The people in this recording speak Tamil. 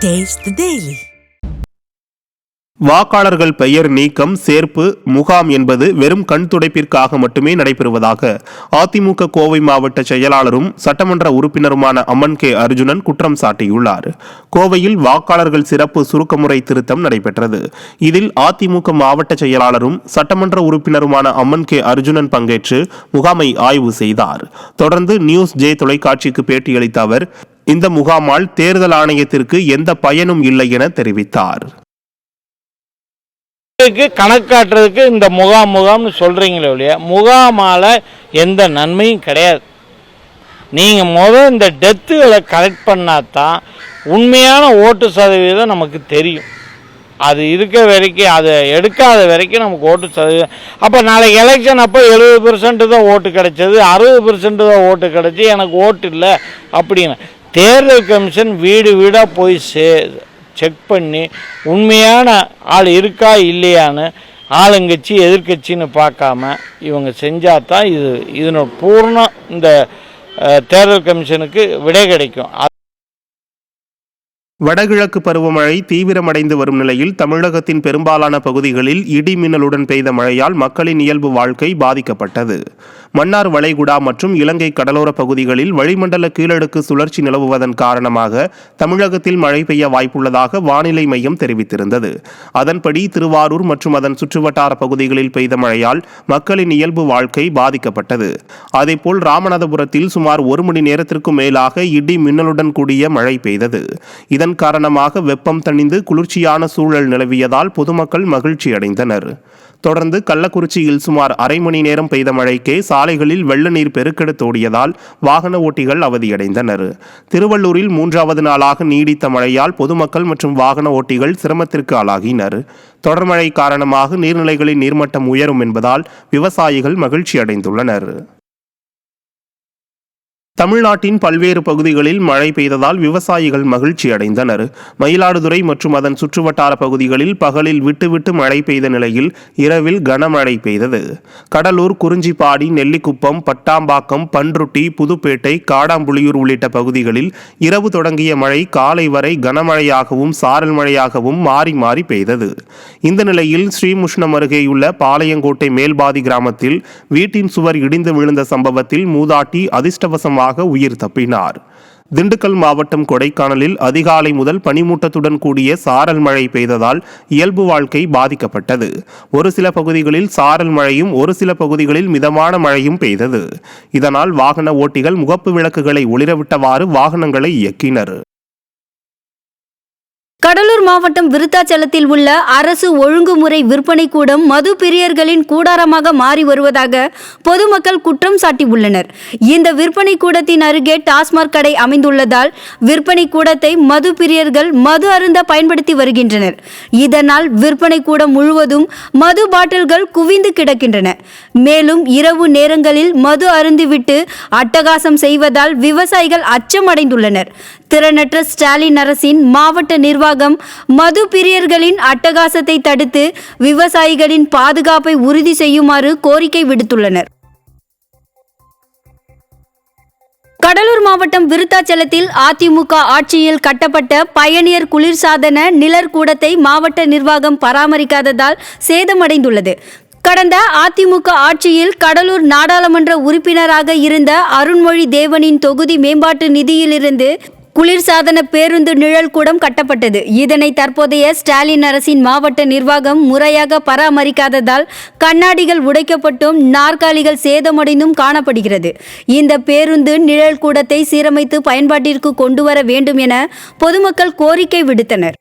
Taste the Daily. வாக்காளர்கள் பெயர் நீக்கம் சேர்ப்பு முகாம் என்பது வெறும் கண் துடைப்பிற்காக மட்டுமே நடைபெறுவதாக அதிமுக கோவை மாவட்ட செயலாளரும் சட்டமன்ற உறுப்பினருமான அம்மன் கே அர்ஜுனன் குற்றம் சாட்டியுள்ளார். கோவையில் வாக்காளர்கள் சிறப்பு சுருக்கமுறை திருத்தம் நடைபெற்றது. இதில் அதிமுக மாவட்ட செயலாளரும் சட்டமன்ற உறுப்பினருமான அம்மன் கே அர்ஜுனன் பங்கேற்று முகாமை ஆய்வு செய்தார். தொடர்ந்து நியூஸ் ஜே தொலைக்காட்சிக்கு பேட்டியளித்த அவர், இந்த முகாமால் தேர்தல் ஆணையத்திற்கு எந்த பயனும் இல்லை என தெரிவித்தார். கணக்காட்டுறதுக்கு இந்த முகாம்னு சொல்றீங்களே ஒழிய முகாமால எந்த நன்மையும் கிடையாது. நீங்கள் இந்த டெத்துகளை கலெக்ட் பண்ணாதான் உண்மையான ஓட்டு சதவீதம் நமக்கு தெரியும். அது இருக்க வரைக்கும், அதை எடுக்காத வரைக்கும் நமக்கு ஓட்டு சதவீதம். அப்போ நாளைக்கு எலெக்ஷன் அப்போ 70% தான் ஓட்டு கிடைச்சது, 60% தான் ஓட்டு கிடைச்சி எனக்கு ஓட்டு இல்லை அப்படின்னு தேர்தல் கமிஷன் வீடு வீடாக போய் செக் பண்ணி உண்மையான ஆள் இருக்கா இல்லையான்னு ஆளுங்கட்சி எதிர்கட்சின்னு பார்க்காம இவங்க செஞ்சால் தான் இதனோட பூர்ணம் இந்த தேர்தல் கமிஷனுக்கு விடை கிடைக்கும். வடகிழக்கு பருவமழை தீவிரமடைந்து வரும் நிலையில் தமிழகத்தின் பெரும்பாலான பகுதிகளில் இடி மின்னலுடன் பெய்த மழையால் மக்களின் இயல்பு வாழ்க்கை பாதிக்கப்பட்டது. மன்னார் வளைகுடா மற்றும் இலங்கை கடலோர பகுதிகளில் வளிமண்டல கீழடுக்கு சுழற்சி நிலவுவதன் காரணமாக தமிழகத்தில் மழை பெய்ய வாய்ப்புள்ளதாக வானிலை மையம் தெரிவித்திருந்தது. அதன்படி திருவாரூர் மற்றும் அதன் சுற்றுவட்டார பகுதிகளில் பெய்த மழையால் மக்களின் இயல்பு வாழ்க்கை பாதிக்கப்பட்டது. அதேபோல் ராமநாதபுரத்தில் சுமார் 1 மணி நேரத்திற்கும் மேலாக இடி மின்னலுடன் கூடிய மழை பெய்தது. இதன் காரணமாக வெப்பம் தணிந்து குளிர்ச்சியான சூழல் நிலவியதால் பொதுமக்கள் மகிழ்ச்சி அடைந்தனர். தொடர்ந்து கள்ளக்குறிச்சியில் சுமார் அரை மணி நேரம் பெய்த மழைக்கே சாலைகளில் வெள்ள நீர் பெருக்கெடுத்தோடியதால் வாகன ஓட்டிகள் அவதியடைந்தனர். திருவள்ளூரில் 3வது நாளாக நீடித்த மழையால் பொதுமக்கள் மற்றும் வாகன ஓட்டிகள் சிரமத்திற்கு ஆளாகினர். தொடர்மழை காரணமாக நீர்நிலைகளின் நீர்மட்டம் உயரும் என்பதால் விவசாயிகள் மகிழ்ச்சி அடைந்துள்ளனர். தமிழ்நாட்டின் பல்வேறு பகுதிகளில் மழை பெய்ததால் விவசாயிகள் மகிழ்ச்சி அடைந்தனர். மயிலாடுதுறை மற்றும் அதன் சுற்றுவட்டார பகுதிகளில் பகலில் விட்டுவிட்டு மழை பெய்த நிலையில் இரவில் கனமழை பெய்தது. கடலூர், குறிஞ்சிப்பாடி, நெல்லிக்குப்பம், பட்டாம்பாக்கம், பன்ருட்டி, புதுப்பேட்டை, காடாம்புளியூர் உள்ளிட்ட பகுதிகளில் இரவு தொடங்கிய மழை காலை வரை கனமழையாகவும் சாரல் மழையாகவும் மாறி மாறி பெய்தது. இந்த நிலையில் ஸ்ரீமுஷ்ணம் அருகேயுள்ள பாளையங்கோட்டை மேல்பாதி கிராமத்தில் வீட்டின் சுவர் இடிந்து விழுந்த சம்பவத்தில் மூதாட்டி அதிர்ஷ்டவசமாக உயிர் தப்பினார். திண்டுக்கல் மாவட்டம் கொடைக்கானலில் அதிகாலை முதல் பனிமூட்டத்துடன் கூடிய சாரல் மழை பெய்ததால் இயல்பு வாழ்க்கை பாதிக்கப்பட்டது. ஒரு சில பகுதிகளில் சாரல் மழையும் ஒரு சில பகுதிகளில் மிதமான மழையும் பெய்தது. இதனால் வாகன ஓட்டிகள் முகப்பு விளக்குகளை ஒளிரவிட்டவாறு வாகனங்களை இயக்கினர். கடலூர் மாவட்டம் விருத்தாச்சலத்தில் உள்ள அரசு ஒழுங்குமுறை விற்பனை கூடம் மது பிரியர்களின் கூடாரமாக மாறி வருவதாக பொதுமக்கள் குற்றம் சாட்டியுள்ளனர். இந்த விற்பனை கூடத்தின் அருகே டாஸ்மாக் கடை அமைந்துள்ளதால் விற்பனை கூடத்தை மது பிரியர்கள் மது அருந்த பயன்படுத்தி வருகின்றனர். இதனால் விற்பனை கூடம் முழுவதும் மது பாட்டில்கள் குவிந்து கிடக்கின்றன. மேலும் இரவு நேரங்களில் மது அருந்திவிட்டு அட்டகாசம் செய்வதால் விவசாயிகள் அச்சமடைந்துள்ளனர். திறனற்ற ஸ்டாலின் அரசின் மாவட்ட நிர்வாகம் மது பிரியர்களின் அட்டகாசத்தை தடுத்து விவசாயிகளின் பாதுகாப்பை உறுதி செய்யுமாறு கோரிக்கை விடுத்துள்ளனர். கடலூர் மாவட்டம் விருத்தாச்சலத்தில் அதிமுக ஆட்சியில் கட்டப்பட்ட பயணியர் குளிர்சாதன நிழற்கூடத்தை மாவட்ட நிர்வாகம் பராமரிக்காததால் சேதமடைந்துள்ளது. கடந்த அதிமுக ஆட்சியில் கடலூர் நாடாளுமன்ற உறுப்பினராக இருந்த அருண்மொழி தேவனின் தொகுதி மேம்பாட்டு நிதியிலிருந்து குளிர்சாதன பேருந்து நிழல் கூடம் கட்டப்பட்டது. இதனை தற்போதைய ஸ்டாலின் அரசின் மாவட்ட நிர்வாகம் முறையாக பராமரிக்காததால் கண்ணாடிகள் உடைக்கப்பட்டும் நாற்காலிகள் சேதமடைந்தும் காணப்படுகிறது. இந்த பேருந்து நிழல் கூடத்தை சீரமைத்து பயன்பாட்டிற்கு கொண்டு வர வேண்டும் என பொதுமக்கள் கோரிக்கை விடுத்தனர்.